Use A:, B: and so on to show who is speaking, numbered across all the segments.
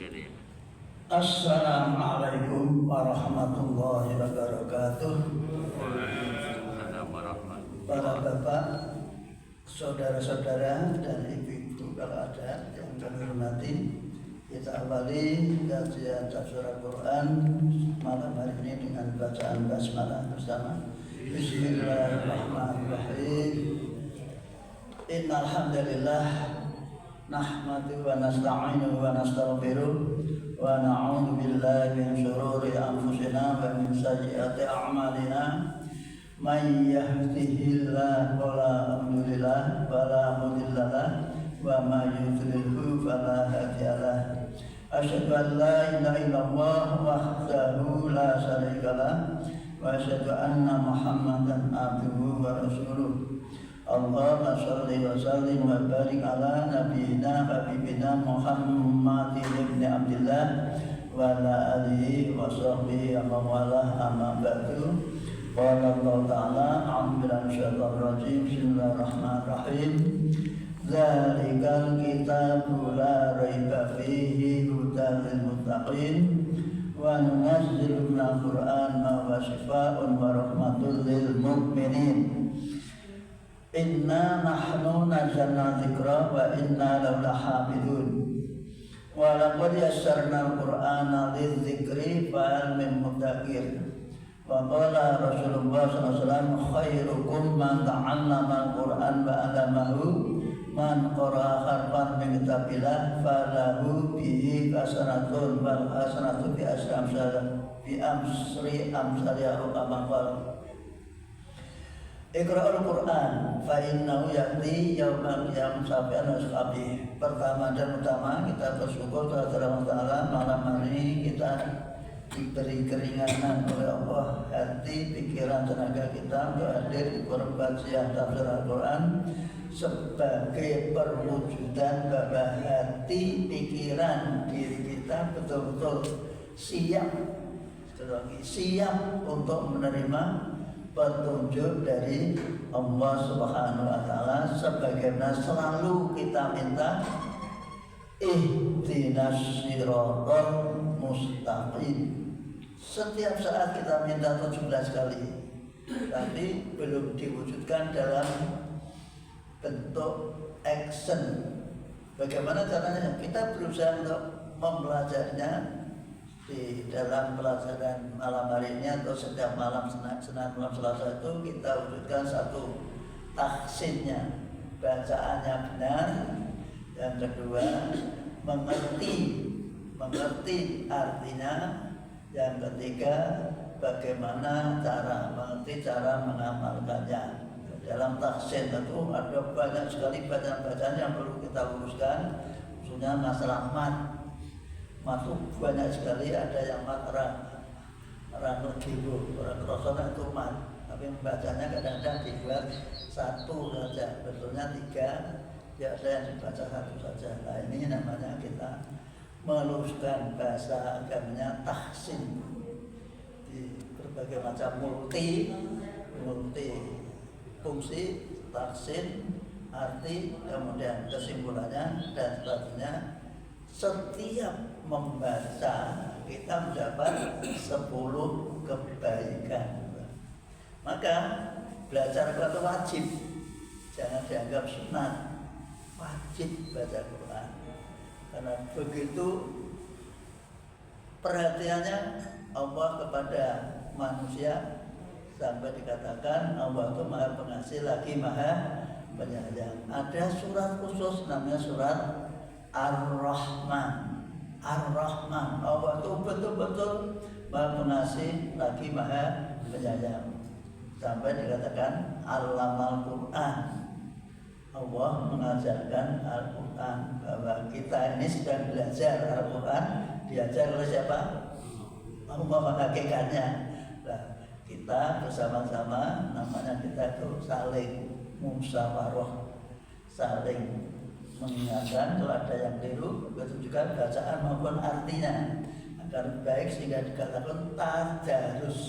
A: الكريم.
B: Assalamualaikum warahmatullahi wabarakatuh.
A: Waalaikumsalam warahmatullahi
B: Para bapak, saudara-saudara dan ibu-ibu kalau ada yang kami hormati, kita awali kajian tafsir Al-Quran malam hari ini dengan bacaan basmalah bersama. Bismillahirrahmanirrahim. Innal hamdalillah nahmadu wa nasta'inuhu wa nastaghfiruh wa na'udzu billahi min shururi anfusina wa min sayyiati a'malina. May yahdihillahu fala mudilla lahu wa may yudlilhu fala hadiyalah. Asyhadu an la ilaha illallah wahdahu la syarika lah wa asyhadu anna Muhammadan abduhu wa rasuluh. Allahumma shalli wa sallim wa barik ala nabiyyina habibina Muhammadin ibn Abdillah wa ala alihi wa sahbihi wa wala amma ba'du. Qala Allah ta'ala a'udzu billahi minasyaitonir rajim. Bismillahirrahmanirrahim. Dzalikal kitabu la raiba fihi hudan lil muttaqin wa nunazzilu minal qur'ani ma huwa shifaa'un wa rahmatul lil mu'minin. Inna nahnu nazzalna dzikra wa inna lahu lahafidun. Wa laqad yassarna al-Qur'ana lidzikri fahal min muddakir. Wa qala Rasulullah sallallahu alaihi wasallam khairukum man ta'allama al-Qur'an wa 'allamahu man qara'a harfan min kitabillah falahu bihi hasanatun wal hasanatu bi amsri amsalha kama qala. Iqra'ul Qur'an fa innahu ya'ti yaumal qiyamah syafi'an ashabi. Pertama dan utama kita bersyukur kepada Allah Ta'ala malam hari kita diberi keringanan oleh Allah, hati, pikiran, tenaga kita untuk hadir di kajian tafsir Al-Quran sebagai perwujudan bahwa hati, pikiran, diri kita betul-betul siap untuk menerima petunjuk dari Allah Subhanahu wa Ta'ala, sebagaimana selalu kita minta ihdinas siratal mustaqim. Setiap saat kita minta 17 kali, tapi belum diwujudkan dalam bentuk action. Bagaimana caranya? Kita berusaha untuk mempelajarinya di dalam pelajaran malam hari ini atau setiap malam Senin malam Selasa itu kita wujudkan satu tahsinnya, bacaannya benar. Yang kedua, mengerti artinya. Yang ketiga, bagaimana cara mengerti, cara mengamalkannya. Dalam tahsin itu ada banyak sekali bacaan-bacaan yang perlu kita luruskan, khususnya masalah mat itu banyak sekali. Ada yang mat ranut jiwo, orang krosonan itu mat, tapi membacanya kadang-kadang dibuat satu saja, betulnya tiga, ya ada yang dibaca satu saja. Nah ini namanya kita meluruskan bahasa agamanya tahsin di berbagai macam multi fungsi, tahsin, arti, kemudian kesimpulannya dan sebagainya. Setiap membaca kita mendapat 10 kebaikan. Maka belajar Quran wajib, jangan dianggap sunat, wajib baca Quran. Karena begitu perhatiannya Allah kepada manusia, sampai dikatakan Allah itu Maha Pengasih lagi Maha Penyayang. Ada surat khusus namanya surat Ar-Rahman. Ar-Rahman, Allah itu betul-betul Maha Pengasih lagi Maha Penyayang. Sampai dikatakan Allamal Quran, Allah mengajarkan Al-Quran, bahwa kita ini sedang belajar Al-Quran, diajar oleh siapa? Allah menghakikatnya. Nah, kita bersama-sama, namanya kita itu saling musyawarah, saling mengingatkan kalau ada yang keliru, begitu juga bacaan maupun artinya agar baik, sehingga dikatakan tadarus.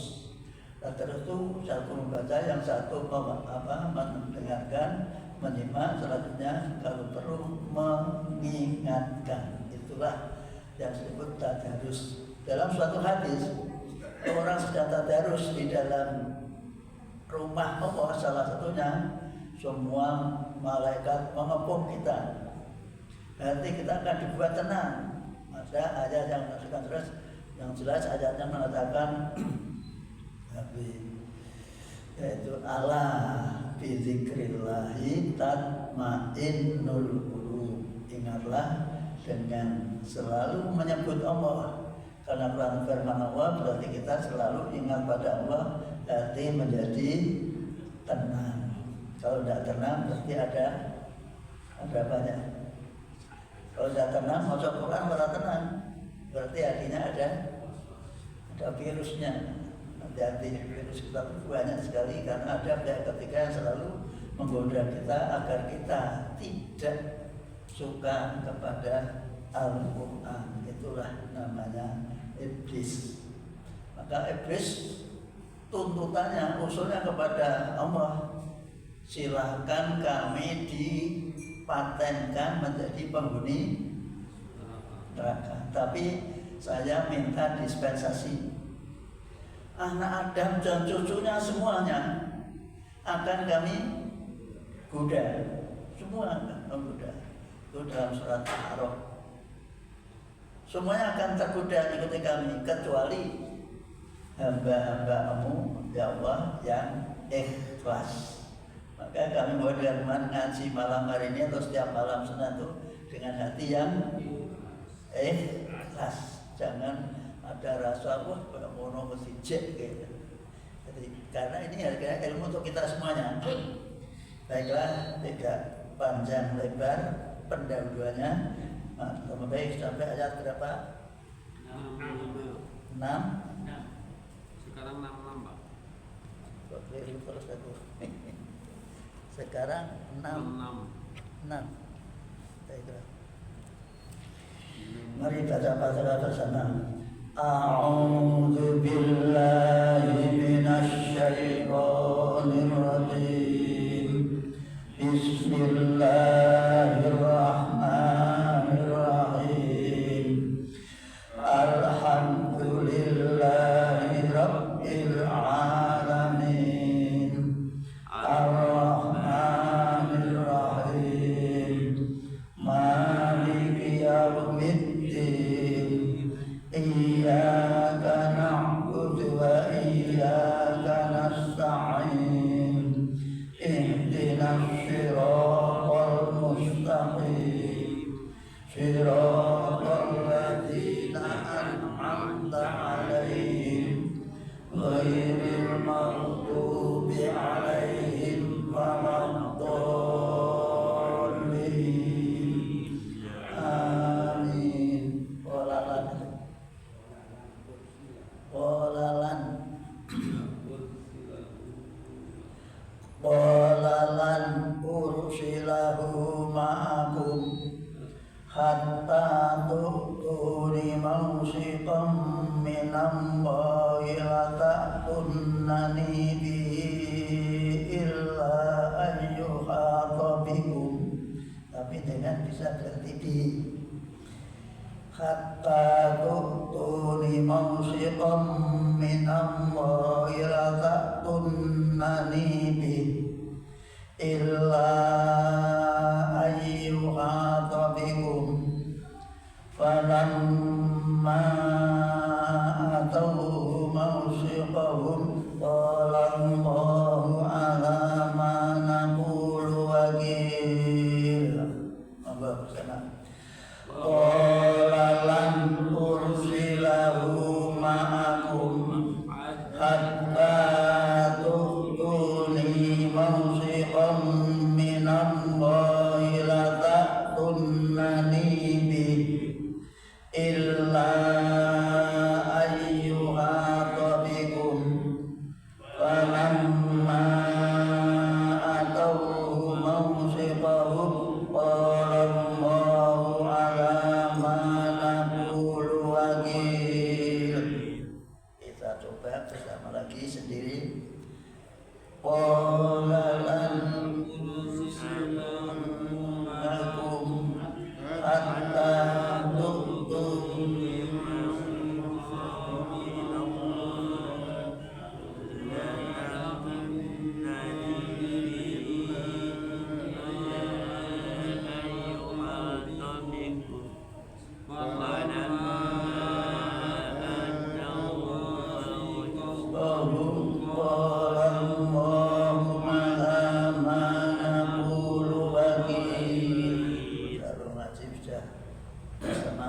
B: Tadarus itu satu membaca, yang satu mendengarkan, menyimak, selanjutnya kalau perlu mengingatkan. Itulah yang disebut tadarus. Dalam suatu hadis, orang sedang tadarus di dalam rumah Allah, salah satunya semua malaikat mengepung kita. Nanti kita akan dibuat tenang. Ada ayat yang menunjukkan terus, yang jelas ayatnya mengatakan yaitu ala bi dzikrillahi tatmainnul qulub. Ingatlah dengan selalu menyebut Allah, karena firman Allah berarti kita selalu ingat pada Allah, hati menjadi tenang. Kalau tidak tenang berarti ada banyak. Kalau tidak tenang, baca Quran malah tenang, berarti hatinya ada virusnya. Hati-hati, virus kita banyak sekali, karena ada pihak ketiga yang selalu menggoda kita agar kita tidak suka kepada Al-Quran. Itulah namanya iblis. Maka iblis tuntutannya, usulnya kepada Allah, silahkan kami dipatenkan menjadi penghuni neraka, tapi saya minta dispensasi. Anak Adam dan cucunya semuanya akan kami goda, semua akan menggoda. Itu dalam surat Al-A'raf. Semuanya akan tergoda ikuti kami, kecuali hamba-hambamu ya Allah yang ikhlas. Maka kami mau dengan ngaji malam hari ini atau setiap malam Senin itu dengan hati yang ikhlas. Jangan ada rasa wah mono mesti jek gitu. Jadi karena ini harga ilmu untuk kita semuanya. Baiklah, tidak panjang lebar pendahuluannya. Nah, baik sampai ayat berapa? 6.
A: Sekarang 66, Pak.
B: Kok keliru terus aku. Sekarang 6. Baiklah. Mari baca bersama. A'udzu billahi minasy syaithanir rajim. Bismillahirrahmanirrahim. Alhamdulillahi rabbil alamin. Ar-Rahmanir Rahim. Maliki yaumiddin. Iyyaka na'budu wa iyyaka nasta'in. Ihdinas siratal mustaqim. Siratal ladzina an'amta 'alaihim ghairil maghdubi 'alaihim waladdallin. Amin. Qalalan ursilahu ma'akum hatta tu'tuni mawsiqam minallahi la ta'tunnani bihi illa ayyuhata bikum. Tapi dengan bisa berarti bi. Hatta tu'tuni mawsiqam minallahi la ta'tunnani bihi illa ayyuhata bikum. Falamma atawhu mawsiqahum qala Allahu ala ma naqulu wakil. Allah bersama. Qalalan ursilahu ma'akum hatta tu'tuni mawsiqam minallahi la ta'tunnani bihi illa ayyuhata bikum. Falamma atawhu mawsiqahum qala Allahu ala ma naqulu wakil. Kita coba bersama lagi sendiri. Qalalan ursilakum hatta tu'tuni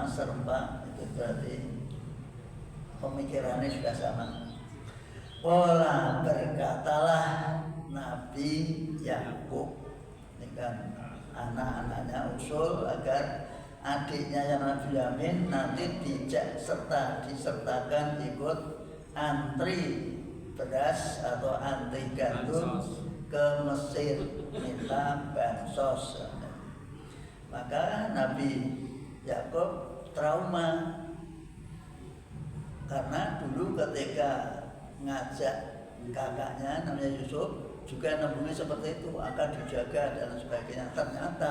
B: sama, serempak, itu berarti pemikirannya sudah sama. Qala, berkatalah Nabi Yakub, ini kan anak-anaknya usul agar adiknya yang Nabi Yamin nanti disertakan ikut antri beras atau antri gandum ke Mesir minta bansos. Maka Nabi Yakub trauma karena dulu ketika ngajak kakaknya namanya Yusuf juga nampungnya seperti itu, akan dijaga dan sebagainya. Ternyata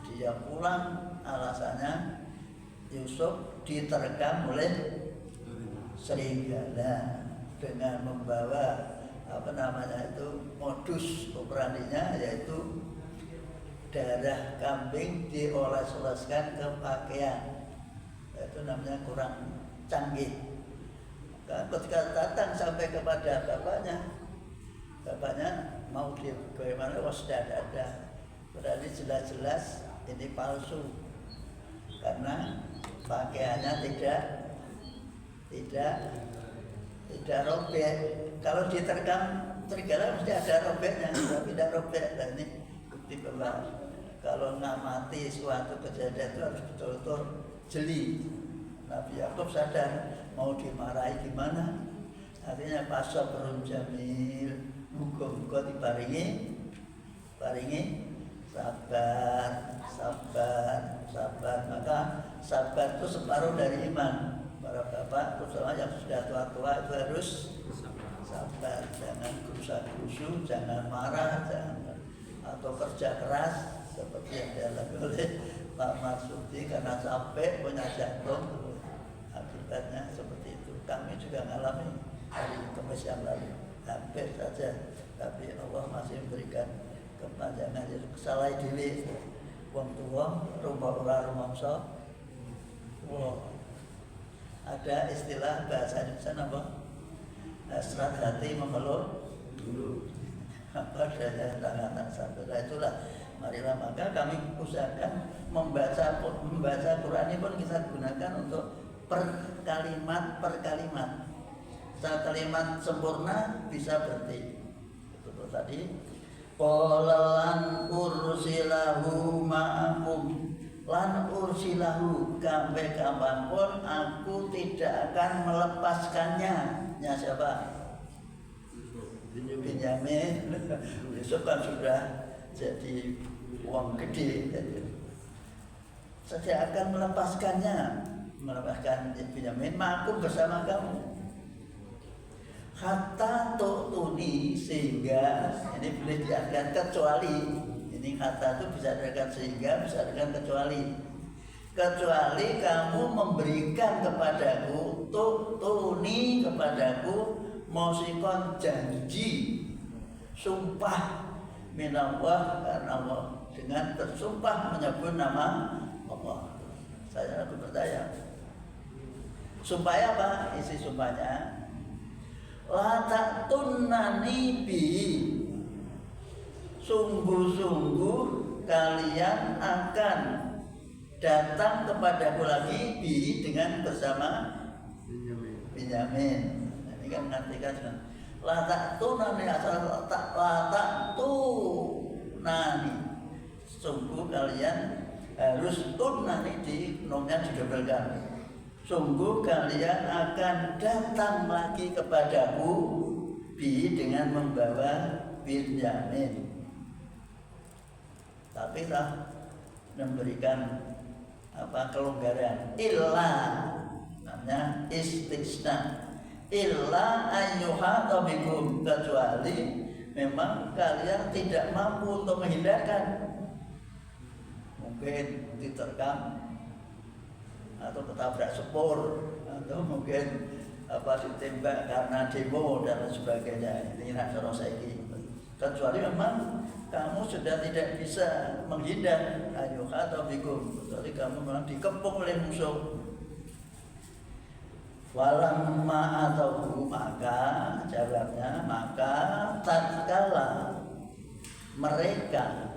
B: dia pulang, alasannya Yusuf diterkam oleh serigala dengan membawa modus operandinya, yaitu darah kambing dioles-oleskan ke pakaian. Itu namanya kurang canggih. Ketika datang sampai kepada bapaknya mau bagaimana, sudah ada, berarti jelas-jelas ini palsu karena pakaiannya tidak robek. Kalau diterkam serigala mesti ada robeknya, tapi tidak robek. Dan ini bukti bahwa kalau ngamati suatu kejadian itu harus betul-betul jeli. Nabi Yakub sadar mau dimarahi gimana, artinya pasabrun jamil, muga-muga diparingi sabar. Maka sabar itu separuh dari iman. Para bapak, terutama yang sudah tua-tua itu harus sabar, jangan gerusa-gerusu, jangan marah, atau kerja keras seperti yang dialami oleh Pak Marsudi karena capek punya jantung. Akibatnya seperti itu. Kami juga mengalami hari Kamis yang lalu, hampir saja, tapi Allah masih memberikan kepanjangan. Jadi kesalahan diri, wong tua, rumah rumangsa. Wow. Ada istilah bahasa Indonesia apa? Hasrat hati mengeluh dulu. Apa daya tangan tak sabar. Itulah. Marilah maka kami usahakan membaca Quran ini pun kita gunakan untuk per kalimat. Kalimat sempurna bisa berarti itu tadi qalalan ursilahu ma'akum, lan ursilahu, sampai kapanpun aku tidak akan melepaskannya. Ya siapa? Binyamin. Yusuf kan sudah jadi uang gede, saya akan melepaskan Binyamin, ma'akum, bersama kamu. Hatta tu'tuni, sehingga ini boleh diartikan kecuali. Ini kata itu bisa diartikan sehingga, bisa diartikan kecuali kamu memberikan kepadaku, tu'tuni, kepadaku, mausikon, janji, sumpah minallah, karena Allah, dengan bersumpah menyebut nama Allah. Saya harus percaya. Sumpahnya apa? Isi sumpahnya, la ta'tunani bi, sungguh-sungguh kalian akan datang kepadaku lagi bi, dengan bersama Binyamin. Ini kan mengartikan la ta'tunani, asal la ta'tunani, sungguh kalian harus tunani, di nomnya didobelkan. Sungguh kalian akan datang lagi kepadaku bi, dengan membawa Binyamin. Tapi tak memberikan kelonggaran. Illa, namanya istisna. Illa ayyuhata bikum, kecuali memang kalian tidak mampu untuk menghindarkan. Mungkin diterkam atau ketabrak sepur, atau mungkin ditembak karena demo dan sebagainya. Ini cara saiki. Kecuali memang kamu sudah tidak bisa menghindar, ayyuhata bikum, kecuali kamu memang dikepung oleh musuh. Walamma atau maka, jawabnya, maka tatkala mereka,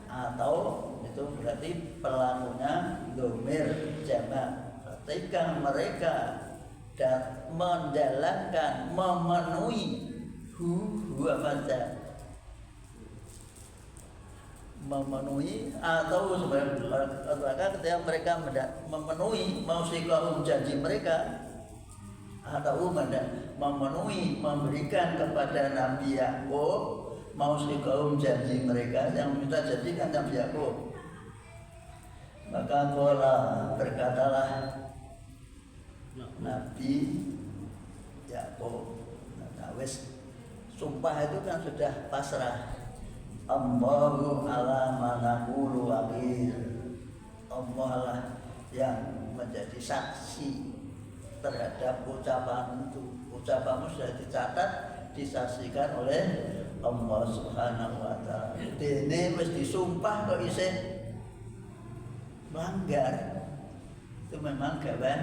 B: atau itu berarti pelakunya domir jamak, ketika mereka dan menjalankan, memenuhi memenuhi atau sebenarnya ketika mereka memenuhi mausikahum janji mereka atau memenuhi memberikan kepada Nabi Yakub mausikahum janji mereka yang minta jadikan Nabi Yakub, maka berkatalah Nabi Yakub, wis sumpah itu kan sudah pasrah. Allahu ala ma naqulu wakil. Allah lah yang menjadi saksi terhadap ucapan itu. Ucapanmu sudah dicatat, disaksikan oleh Allah Subhanahu wa taala. Dene wis disumpah kok isih melanggar. Itu memang gawan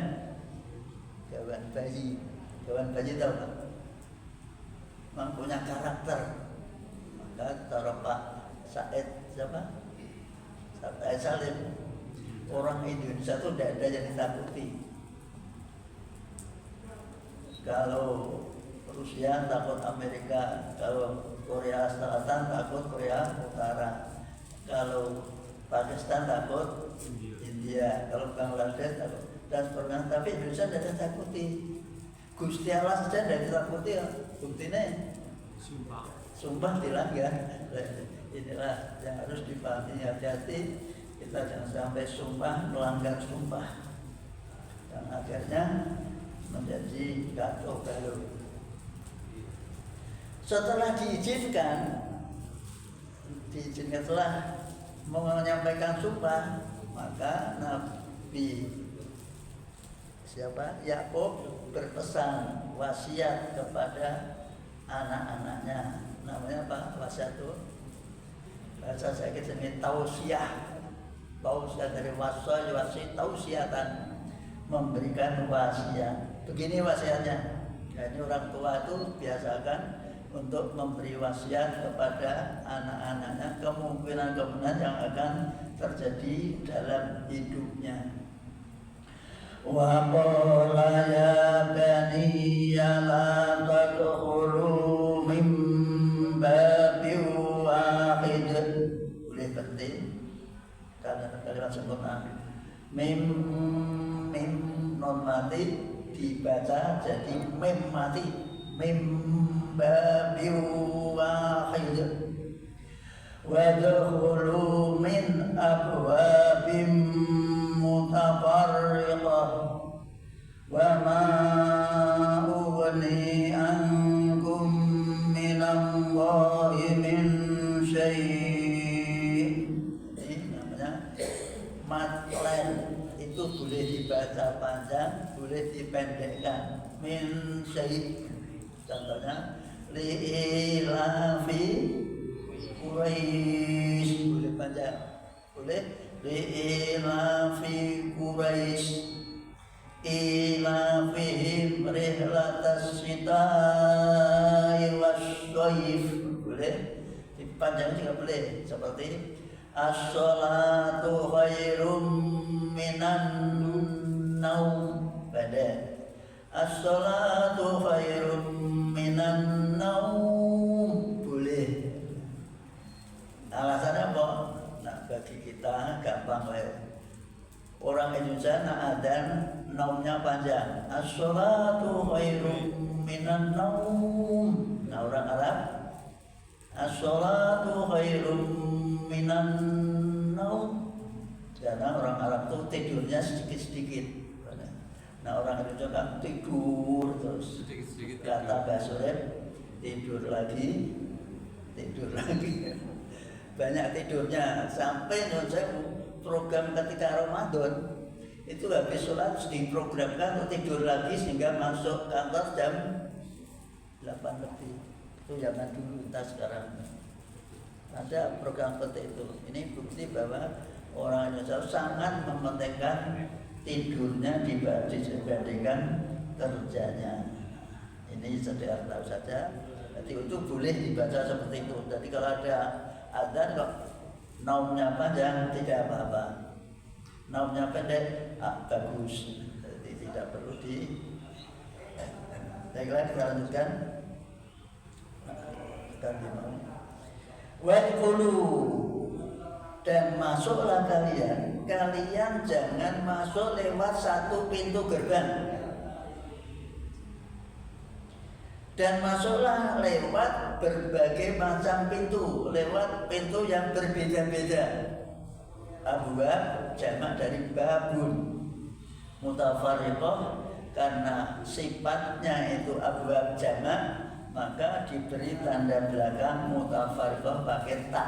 B: bayi. Gawan bayi tahu kan? Memang punya karakter. Maka Pak Said siapa? Said Salim, orang Indonesia itu tidak ada yang ditakuti. Kalau Rusia takut Amerika, kalau Korea Selatan takut Korea Utara, kalau Pakistan takut India, kalau Bangladesh takut dan sebagainya. Tapi Indonesia tidak ditakuti. Gusti Allah saja tidak ditakuti. Buktinya sumpah dilanggar. Inilah yang harus dipahami, hati-hati kita jangan sampai sumpah melanggar sumpah dan akhirnya menjadi kacau balau. Setelah diizinkan setelah menyampaikan sumpah, maka Nabi Yakub berpesan wasiat kepada anak-anaknya. Namanya apa? Wasiat itu bahasa saya ini tausiah dari wasi tausiatan, memberikan wasiat. Begini wasiatnya. Ini orang tua itu biasakan untuk memberi wasiat kepada anak-anaknya kemungkinan yang akan terjadi dalam hidupnya. Wa qala ya bani la tadkhulu min babin wahid. Boleh penting karena kalimat sempurna. Mim non mati dibaca jadi mim mati. Mim babin wahid. Wadkhulu min abwabin mutafarriqah wa ma ughni ankum minallahi min syai'. Ini namanya matlen, itu boleh dibaca panjang, boleh dipendekkan. Min syai', contohnya li'ilafi Quraisy, boleh panjang, boleh li'ilafi Quraisy ilafihim rihlatas syita'i wasyaif, boleh dipanjang juga boleh, seperti as-sholatu khairum minan naum, pada as-sholatu khairum minan naum, boleh. Alasannya apa? Nah, bagi kita gampang lah. Orang Indonesia adzan naumnya panjang. As-sholatu khairum minan naum. Nah, orang Arab as-sholatu khairum minan naum. Karena orang Arab itu tidurnya sedikit-sedikit. Nah, orang Indonesia kan tidur terus. Kata Basurep, tidur lagi. Banyak tidurnya sampai saya program ketika Ramadan itu habis sholat diprogramkan untuk tidur lagi sehingga masuk kantor jam 8 lebih. Itu zaman dulu, kita sekarang ada program seperti itu. Ini bukti bahwa orang Indonesia sangat mementingkan tidurnya dibandingkan kerjanya. Ini sekedar tahu saja. Jadi itu boleh dibaca seperti itu. Jadi kalau ada adzan kok naumnya panjang tidak apa-apa, naumnya pendek bagus. perlu di kita lanjutkan. Wadkhulu, dan masuklah kalian jangan masuk lewat satu pintu gerbang, dan masuklah lewat berbagai macam pintu, lewat pintu yang berbeda-beda. Abwab jamak dari babun, mutafarriqah karena sifatnya itu abwab jamak, maka diberi tanda belakang mutafarriqah pakai ta.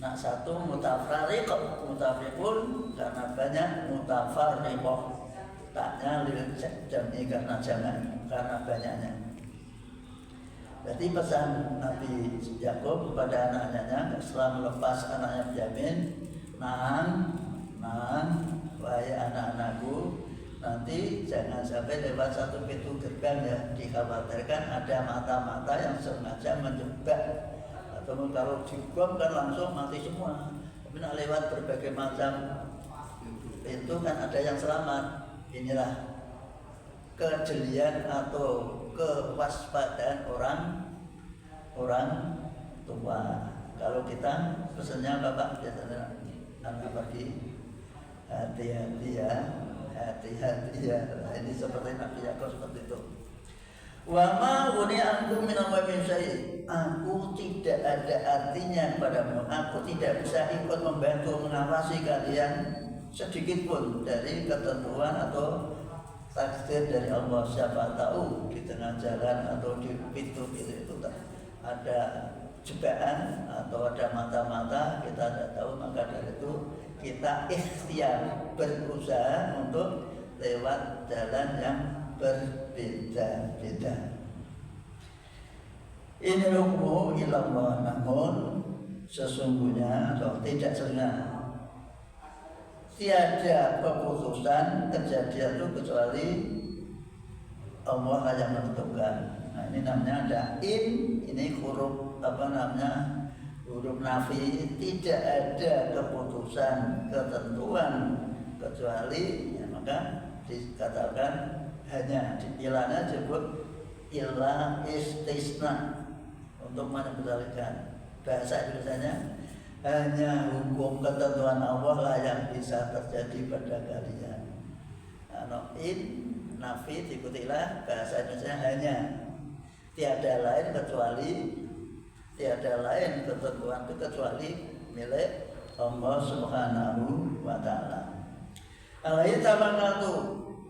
B: Nah, satu mutafarriqah, mutafarriqun karena banyak, mutafarriqah taknya lil jam'i karena jamak, karena banyaknya. Jadi pesan Nabi Yakub kepada anak-anaknya setelah melepas anaknya Benyamin, Nang, wahai anak-anakku, nanti jangan sampai lewat satu pintu gerbang ya. Dikhawatirkan ada mata-mata yang sengaja menjebak, atau kalau dibom kan langsung mati semua. Tapi nak lewat berbagai macam pintu kan ada yang selamat. Inilah kejelian atau kewaspadaan orang tua. Kalau kita pesannya Bapak biasanya anak pergi hati-hati ya. Nah, ini seperti Nabi Yakub seperti itu. Wa ma ghuni'ankum min amwalin syai'. Aku tidak ada artinya padamu. Aku tidak bisa ikut membantu mengawasi kalian sedikit pun dari ketentuan atau takdir dari Allah. Siapa tahu di tengah jalan atau di pintu itu ada jebakan atau ada mata-mata, kita tidak tahu, maka dari itu kita ikhtiar berusaha untuk lewat jalan yang berbeda-beda. Ini hukmu ilallah, namun sesungguhnya atau tidak sesungguhnya tiada keputusan kejadian itu kecuali Allah yang menentukan. Nah, ini namanya ada ini huruf huruf nafi, tidak ada keputusan ketentuan kecuali ya, maka dikatakan hanya ilahnya disebut ilah istisna untuk menyebutalkan. Bahasa Indonesianya hanya hukum ketentuan Allah lah yang bisa terjadi pada kalian. In nafi diikutilah, bahasa Indonesia hanya, tiada lain ketentuan itu kecuali milik Allah Subhanahu wa ta'ala. Alaihi tawakkaltu,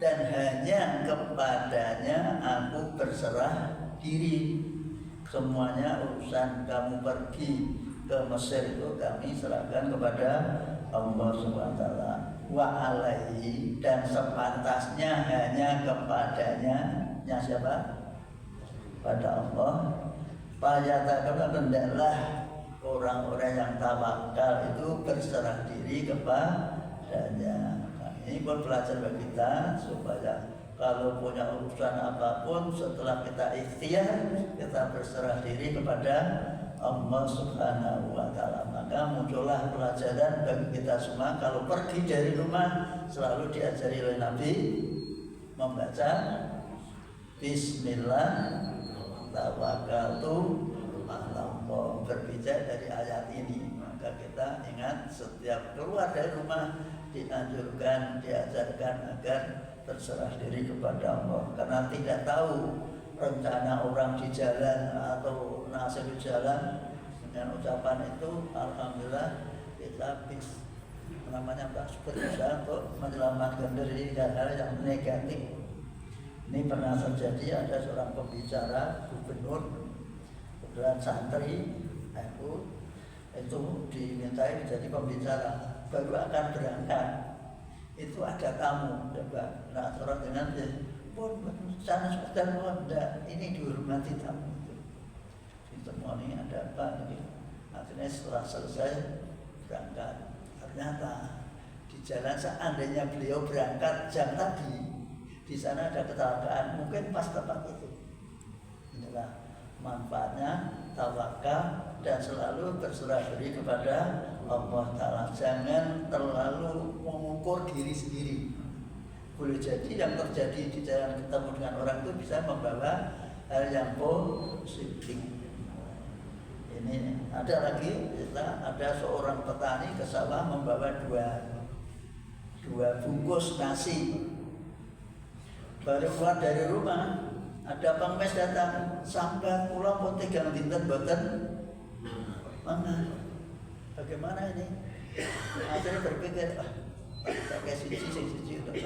B: dan hanya kepadanya aku berserah diri. Semuanya urusan kamu pergi ke Mesir itu kami serahkan kepada Allah Subhanahu wa ta'ala. Wa alaihi, dan sepantasnya hanya kepadanya, nya siapa? Pada Allah. Fayatakan, hendaklah orang-orang yang tawakal itu berserah diri kepadanya. Nah, ini pun pelajar bagi kita supaya kalau punya urusan apapun setelah kita ikhtiar, kita berserah diri kepada Allah Subhanahu wa ta'ala. Maka muncullah pelajaran bagi kita semua. Kalau pergi dari rumah selalu diajari oleh Nabi membaca Bismillah tawakkaltu 'alallah. Berbicara dari ayat ini, maka kita ingat setiap keluar dari rumah dianjurkan, diajarkan agar terserah diri kepada Allah, karena tidak tahu rencana orang di jalan atau nasib di jalan. Dengan ucapan itu alhamdulillah kita bisa berusaha untuk menyelamatkan diri dari hal yang negatif. Ini pernah terjadi, ada seorang pembicara gubernur, kebetulan santri itu dimintai menjadi pembicara, baru akan berangkat itu ada tamu, coba nah orang dengan pun sana sebentar, enggak, ini dihormati tamu itu. Ditemui ada apa ini? Akhirnya setelah selesai berangkat, ternyata di jalan seandainya beliau berangkat jam tadi, di sana ada kecelakaan, mungkin pas tepat itu. Inilah manfaatnya tawakal dan selalu berserah diri kepada Allah Ta'ala. Jangan terlalu mengukur diri sendiri. boleh jadi yang terjadi di jalan ketemu dengan orang itu bisa membawa hal yang positif. Ini ada lagi, ada seorang petani ke sawah membawa dua bungkus nasi. Baru keluar dari rumah, ada pengemis datang, sampai pulang pun 3 dinten boten mana? Bagaimana ini? Akhirnya berpikir, pakai siji untuk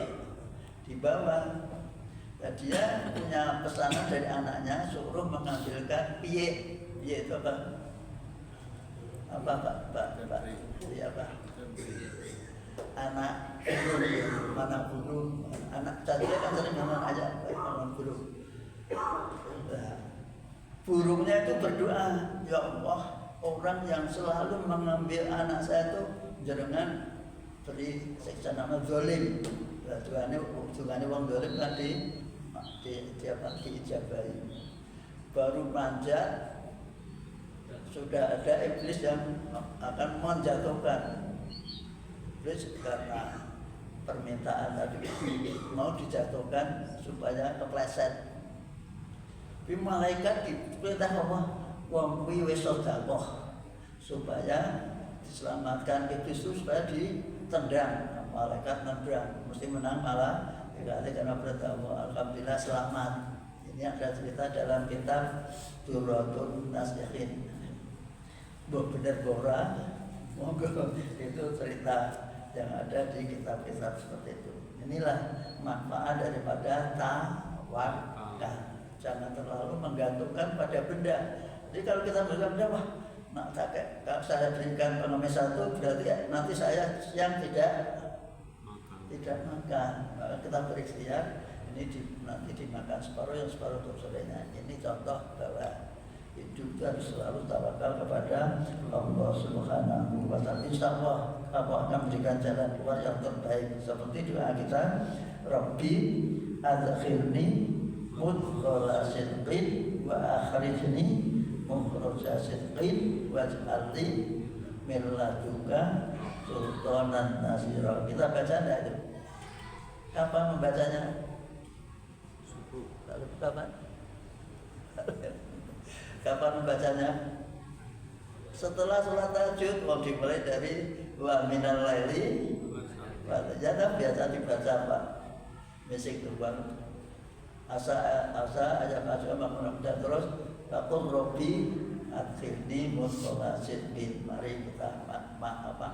B: dibawa. Dan dia punya pesanan dari anaknya, suruh mengambilkan piye itu apa? Pak? Iya Pak. Anak burung, anak caca kan sering ngomong aja, anak burung. Nah, burungnya itu berdoa, ya Allah, orang yang selalu mengambil anak saya itu jenengan beri siksa nama zalim. Tuhannya wong zalim kan diijabahi. Baru manjat, sudah ada iblis yang akan menjatuhkan. Iblis karena permintaan tadi mau dijatuhkan supaya kepleset. Tapi malaikat diperintah Allah, wong kuwi wis sedekah supaya diselamatkan iblis itu supaya ditendang. Malaikat nendang, mesti menang malah karena perintah Allah. Alhamdulillah selamat. Ini ada cerita dalam kitab Durratun Nasihin. Benar Bora, monggo itu cerita yang ada di kitab-kitab seperti itu. Inilah manfaat daripada tawakal. Jangan terlalu menggantungkan pada benda. Jadi kalau kita berkata, wah, kalau saya berikan pengemis satu, berarti nanti saya siang tidak makan. Maka kita berikhtiar, ini nanti dimakan separuh, yang separuh untuk sorenya. Ini contoh bahwa hidup harus selalu tawakal kepada Allah Subhanahu wa Ta'ala. Insyaallah Allah akan memberikan jalan keluar yang terbaik. Seperti doa kita, Rabbi adkhilni mudkhala sidqin wa akhrijni mukhraja sidqin waj'alni min ladunka sultanan nasira. Kita baca enggak itu? Kapan membacanya? Lalu kapan? Kapan membacanya? Setelah sholat tahajud, mau dimulai dari wa minal laili wa tajadab, biasa dibaca Pak. Misik tuan asa ayat bangun dan terus taqum rabbi adkhilni mudkhala sidqin. Mari kita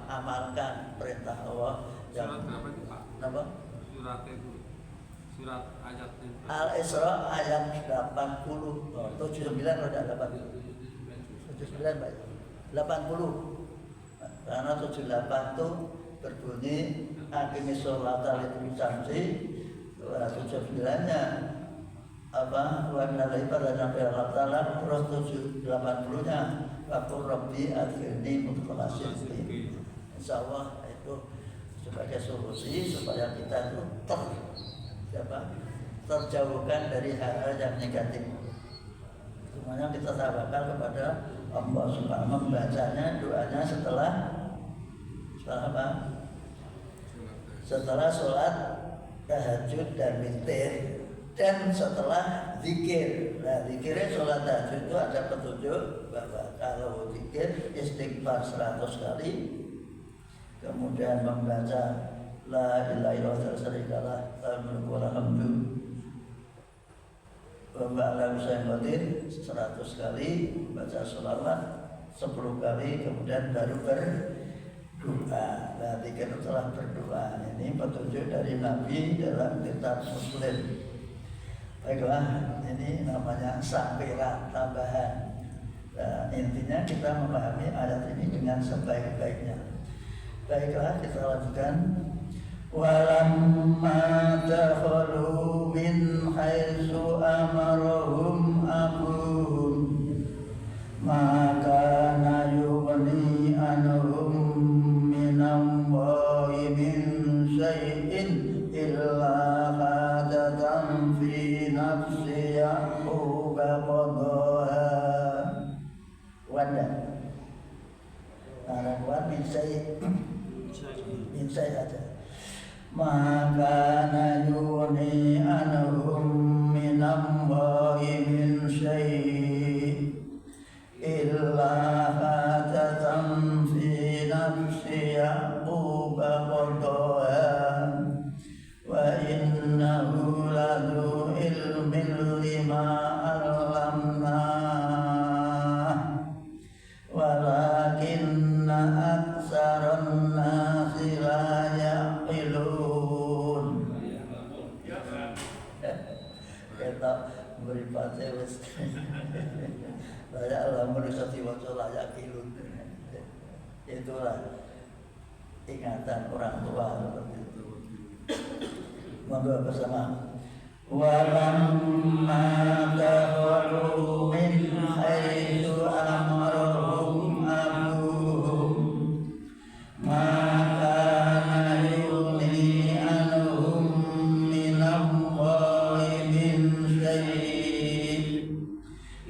B: amalkan perintah Allah yang
A: surat berapa itu Pak?
B: Apa?
A: Surat itu. Surat ayat itu.
B: Al-Isra ayat 80, 79 atau 80? 79 Pak. 80. Karena 78 itu berbunyi aqimis sholata liduluki syamsi. 79-nya apa? Wa minal ibadah sampai Allah Ta'ala. Terus 80-nya Waqur Rabbi adkhilni mudkhala sidqin. Insyaallah itu sebagai solusi supaya kita itu terjauhkan dari hal-hal yang negatif. Semuanya kita tawakal kepada Allah Subhanahu. Membacanya doanya setelah apa? Setelah sholat tahajud dan witir dan setelah zikir. Nah, zikirnya sholat tahajud itu ada petunjuk bahwa kalau zikir istighfar 100 kali, kemudian membaca la ilaha illallah syarikalah lahul mulku wa lahul hamdu wa huwa ala kulli syai'in qadir 100 kali, baca sholawat 10 kali, kemudian baru berdoa. Nah, zikir setelah berdoa ini petunjuk dari Nabi dalam kitab Muslim. Baiklah, ini namanya sampiran tambahan. Nah, intinya kita memahami ayat ini dengan sebaik-baiknya. Baiklah, kita lanjutkan. Walamma dakhalu min haitsu amarahum abuhum ma kana yughni anhum minallahi min syai'in illa hadatan fi nafsi Ya'qub qadaha wanda harapan min syai' aja. maka yuni anhum minallahi min syai' illa hajatan fi nafsi Ya'qub qadaha wa innahu ladu ilmin lima allamnah walakinna aktsaran nasi la yaqilun. Kita beripate wis layak lamun iso diwaca layak kilun. Itulah ingatan orang tua seperti itu. Monggo bersama. Walamma dakhalu min haitsu amarahum abuhum ma kana yughni anhum minallahi min syai'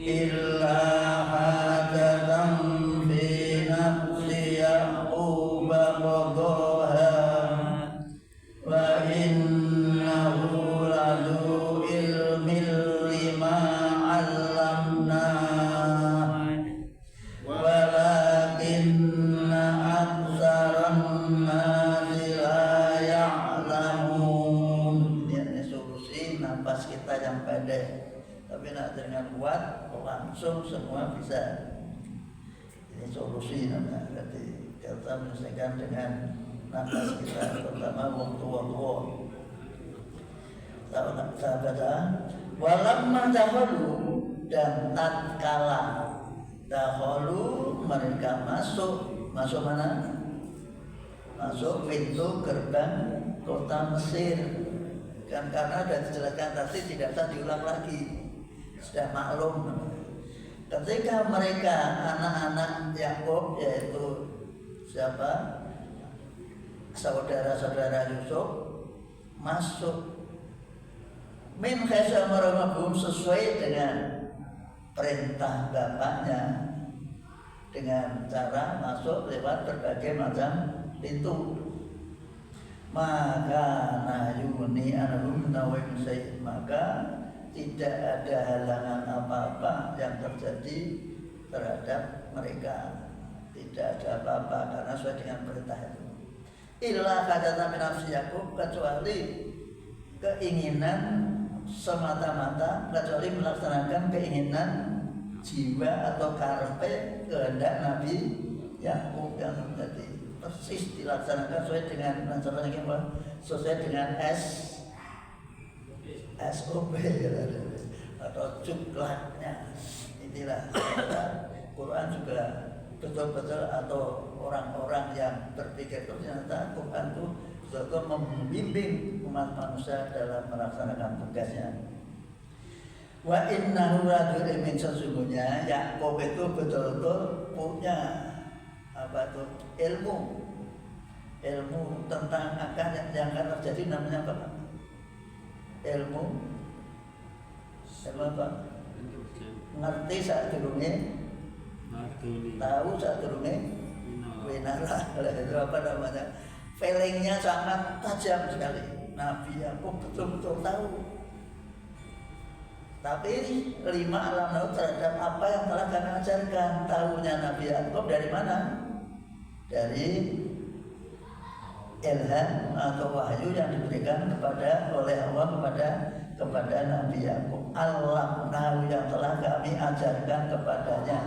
B: illa hajatan fi nafsi Ya'qub qadaha wa innahu ladu ilmin lima 'allamnah walakinna aktsaran nasi la ya'lamun. Ini solusi nafas kita yang pendek, tapi nak dengan kuat langsung semua bisa. Ini solusi namanya. Berarti kita menyelesaikan dengan nafas kita, terutama waktu saya baca walamma dakhalu, dan tatkala dakhalu mereka masuk mana? Masuk pintu gerbang kota Mesir. Kan karena sudah dijelaskan tadi, tidak usah diulang lagi, sudah maklum. Ketika mereka anak-anak Yakub, yaitu siapa? Saudara-saudara Yusuf masuk min haitsu amarahum sesuai dengan perintah bapaknya, dengan cara masuk lewat berbagai macam pintu. Maka nayuni anhum nawim sayyid, maka tidak ada halangan apa-apa yang terjadi terhadap mereka, tidak ada apa-apa karena sesuai dengan perintah itu. Illa hajatan min nafsi Ya'qub, kecuali keinginan semata-mata, kecuali melaksanakan keinginan jiwa atau karepe kehendak Nabi Yakub yang menjadi persis dilaksanakan sesuai dengan sesuai dengan SOP atau cuklaknya. Inilah Quran juga betul-betul, atau orang-orang yang berpikir itu ternyata Quran itu betul-betul membimbing umat manusia dalam melaksanakan tugasnya. Wa innahu ladu ilmin, sesungguhnya Yakub itu betul-betul punya apa itu ilmu tentang akan yang akan terjadi, namanya apa? Ilmu apa? Ngerti saat durunge, tahu saat durunge winara. Itu apa namanya? Feelingnya sangat tajam sekali. Nabi Yakub betul-betul tahu. Tapi 5 alam laut terhadap apa yang telah kami ajarkan. Tahunya Nabi Yakub dari mana? Dari ilham atau wahyu yang diberikan oleh Allah kepada Nabi Yakub. Allah tahu yang telah kami ajarkan kepadanya.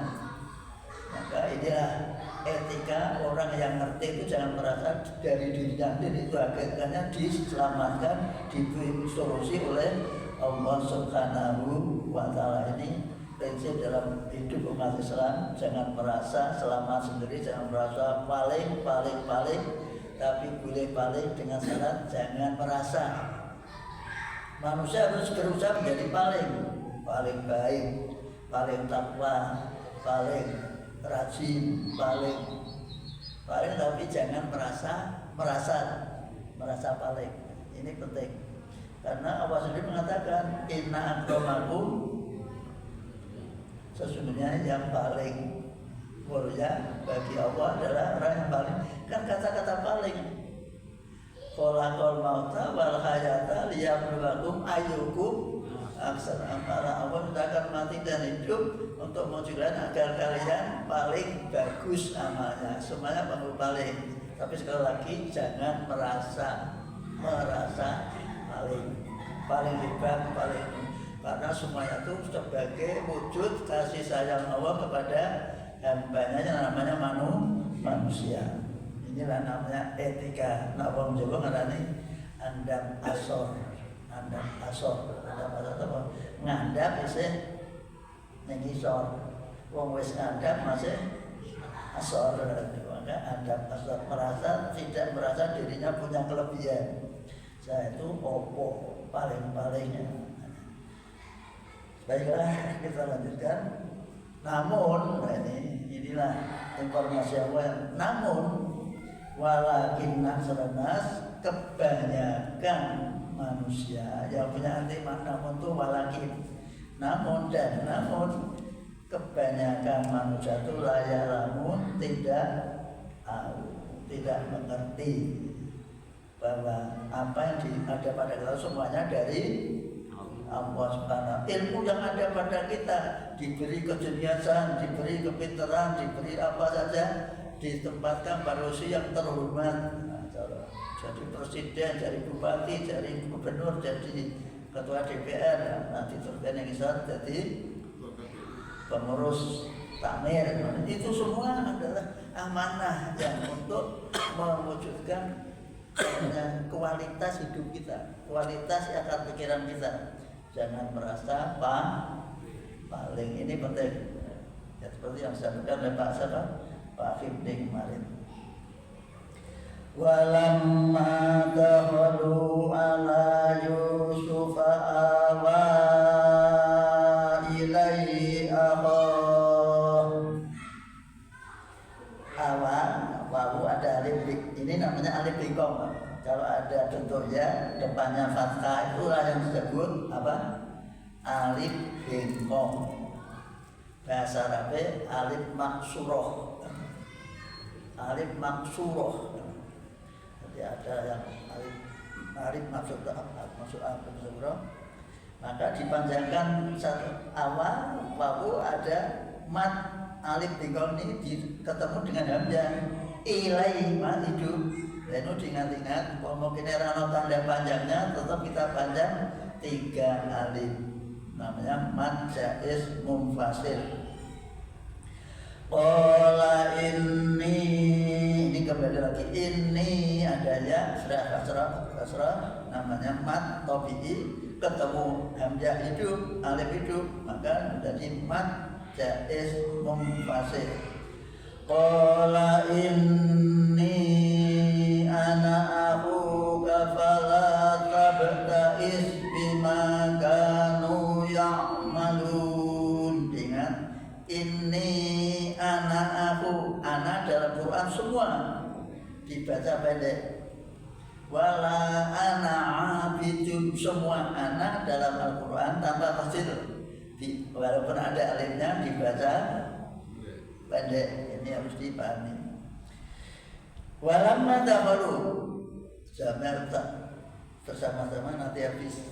B: Maka inilah etika orang yang ngerti itu, jangan merasa dari dirinya sendiri, itu akhirnya diselamatkan, diberi solusi oleh Allah Subhanahu wa Ta'ala. Ini prinsip dalam hidup umat Islam, jangan merasa selamat sendiri, jangan merasa paling, tapi boleh paling dengan syarat jangan merasa. Manusia harus berusaha menjadi paling baik, paling takwa, paling rajin, paling, tapi jangan merasa paling. Ini penting. Karena Allah sendiri mengatakan inna akramakum, sesungguhnya yang paling mulia bagi Allah adalah orang yang paling. Kan kata-kata paling khalaqal mauta wal hayata liyabluwakum ayyukum aksar amala. Allah menciptakan mati dan hidup untuk menunjukkan agar kalian paling bagus amalnya. Semuanya paling. Tapi sekali lagi jangan merasa paling hebat, karena semuanya itu sebagai wujud kasih sayang Allah kepada hambanya yang namanya manusia. Inilah namanya etika. Nah, wong Jawa ngarani andam asor apa? Ngandap isih ning isor. Wong wis ngandap masih asor. Maka andam asor merasa tidak merasa dirinya punya kelebihan. Saya itu opo paling-palingnya. Baiklah, kita lanjutkan. Namun, inilah informasi awal. Namun, walakin nas kebanyakan manusia yang punya arti makna itu walakin. Namun kebanyakan manusia itu layalamun tidak mengerti bahwa apa yang ada pada kita semuanya dari Allah Subhanahu. Ilmu yang ada pada kita diberi kejeniasan, diberi kepintaran, diberi apa saja, ditempatkan pada usia yang terhormat. Jadi presiden, jadi bupati, jadi gubernur, jadi ketua DPR, nanti terpilih jadi pengurus takmir. Itu semua adalah amanah yang untuk mewujudkan kualitas hidup kita, kualitas akal pikiran kita. Jangan merasa paling. Ini penting. Ya, seperti yang disampaikan oleh Pak Fibni kemarin. Walamma dakhalu ala Yusuf awa ilaihi wawu ada alif. Ini namanya alif bingkong. Kalau ada bentuknya depannya fathah itulah yang disebut apa? Alif bingkong. Bahasa Arabnya alif maksuroh. Alif maksuroh. Jadi ada yang alif maksuroh. Maka dipanjangkan satu awal wawu ada mat alif bingkong ini ketemu dengan hamzah. Ilai mat hidup. Lalu diingat-ingat, mungkin rano tanda panjangnya tetap kita panjang 3 alif. Namanya mad jaiz munfasil. Qala ini kembali lagi, ini ada ya kasrah namanya mad tabi'i, ketemu hamzah hidup, alif hidup, maka menjadi mad jaiz munfasil. Qala inni ana akhuka fala tabta'is bima kanu ya'malun. Ingat, ini ana aku. Ana dalam Quran semua dibaca pendek. Wala ana abidun, semua ana dalam Al-Quran tanpa tafsir. Walaupun ada alifnya dibaca pendek. Ini harus dipahami. Walamma dakhalu, jamar bersama-sama nanti habis.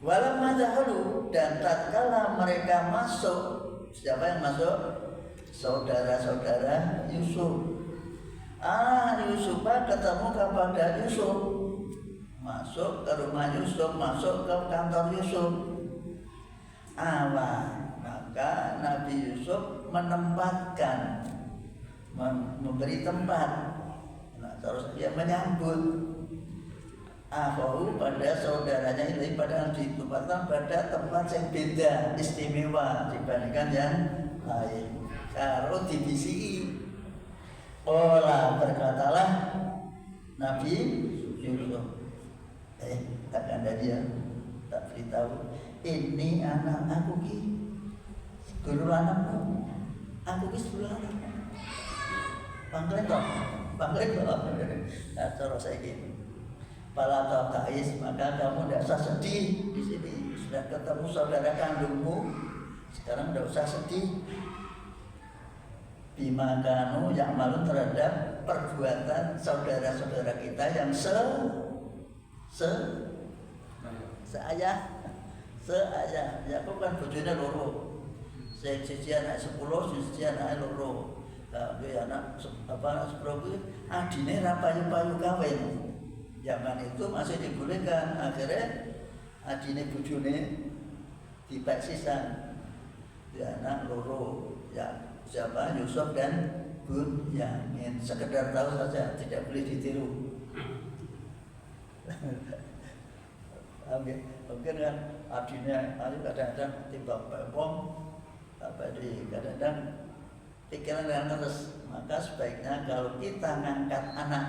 B: Walamma dakhalu, dan tatkala mereka masuk, siapa yang masuk? Saudara-saudara Yusuf. Yusuf ketemu kepada Yusuf, masuk ke rumah Yusuf, masuk ke kantor Yusuf. Maka Nabi Yusuf menempatkan, memberi tempat. Terus dia menyambut akhu pada saudaranya ini, padahal ditempatkan pada tempat yang beda, istimewa dibandingkan yang lain. Kalau dibisi, berkatalah Nabi Yusuf, tak ada dia, tak beritahu, ini anak aku ki, guru anakku, aku ki guru anakku, panggil nah, terus saya gini, pala ta'is, maka kamu tidak usah sedih di sini, sudah ketemu saudara kandungmu, sekarang tidak usah sedih. Bima kanu yang malu terhadap perbuatan saudara-saudara kita yang seayah. Yakub kan bojone loro. Sing siji anak 10, sing siji anak loro. Dia anak 10 kuwi adine ra payu-payu kawin. Zaman itu masih dibolehkan. Akhirnya adine bojone dipek sisan. Dia anak loro. Ya, siapa? Yusuf dan Bunyamin. Sekedar tahu saja, tidak boleh ditiru. Mungkin kan adine kadang-kadang timbang pepong kadang-kadang pikiran yang terus. Maka sebaiknya kalau kita ngangkat anak,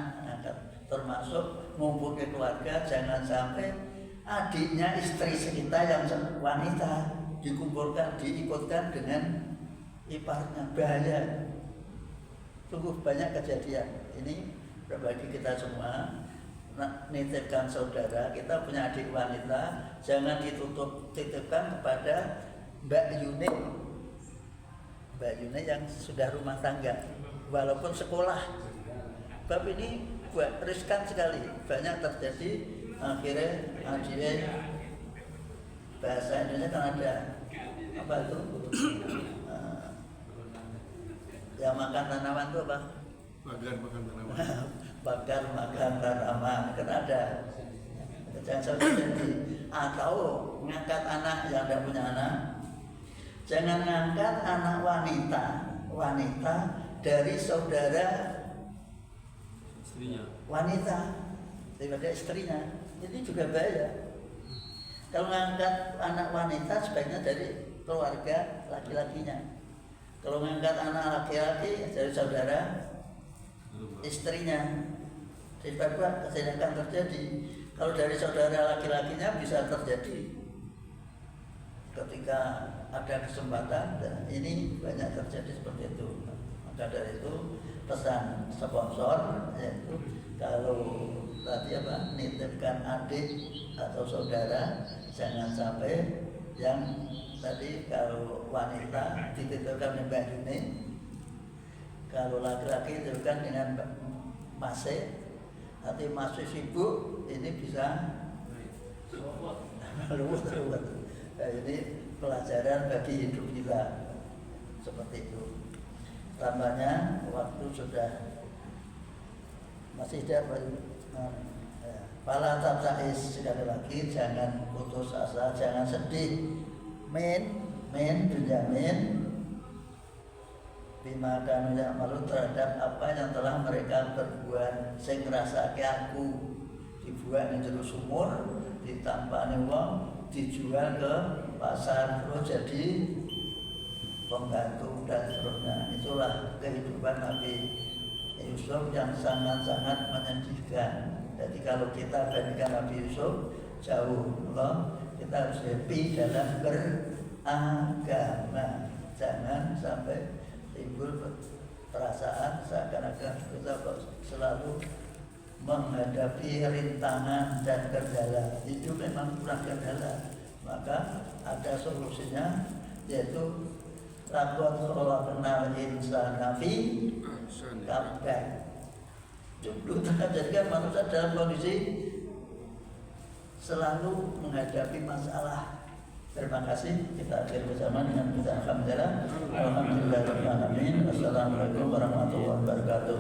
B: termasuk mempunyai keluarga, jangan sampai adiknya istri kita yang wanita diikutkan dengan iparnya. Bahaya. Sungguh banyak kejadian. Ini bagi kita semua. Nitipkan saudara, kita punya adik wanita, jangan titipkan kepada Mbak Yuni yang sudah rumah tangga, walaupun sekolah. Bab ini riskan sekali, banyak terjadi. Akhirnya bahasa Indonesia kan ada apa itu? Yang makan tanaman itu apa?
A: Makan tanaman.
B: Bakar makan tanaman kan ada. Jangan sampai jadi. Atau ngangkat anak yang tidak punya anak. Jangan ngangkat anak wanita dari saudara
A: istrinya.
B: Wanita daripada istrinya. Ini juga bahaya. Kalau ngangkat anak wanita sebaiknya dari keluarga laki-lakinya. Kalau ngangkat anak laki-laki dari saudara istrinya. Sebab kejadian terjadi. Kalau dari saudara laki-lakinya bisa terjadi ketika ada kesempatan, dan ini banyak terjadi seperti itu. Maka dari itu pesan sponsor yaitu kalau tadi nitipkan adik atau saudara, jangan sampai yang tadi kalau wanita dititipkan Mbak Yuni, kalau laki-laki dititipkan dengan Masih, nanti masih sibuk, ini bisa ruwet. Ini pelajaran bagi hidup kita seperti itu. Tambahnya waktu sudah masih ada. Fala tabtais, sekali lagi jangan putus asa, jangan sedih. Benjamin bima kanu ya'malun, terhadap apa yang telah mereka berbuat. Sing ngrasake aku dibuat ning jero sumur, ditampani wong, dijual ke pasar, terus jadi pembantu dan seterusnya. Itulah kehidupan Nabi Yusuf yang sangat-sangat menyedihkan. Jadi kalau kita bandingkan Nabi Yusuf, jauh loh. Kita harus happy dalam beragama. Jangan sampai timbul perasaan seakan-akan kita selalu menghadapi rintangan dan kendala. Itu memang kurang kendala. Maka ada solusinya, yaitu lakon khalaqnal insana fi kabad. Dulu terjadikan manusia dalam kondisi selalu menghadapi masalah. Terima kasih. Kita akhiri bersama dengan kita alhamdulillah. Alhamdulillahirabbil alamin. Assalamualaikum warahmatullahi wabarakatuh.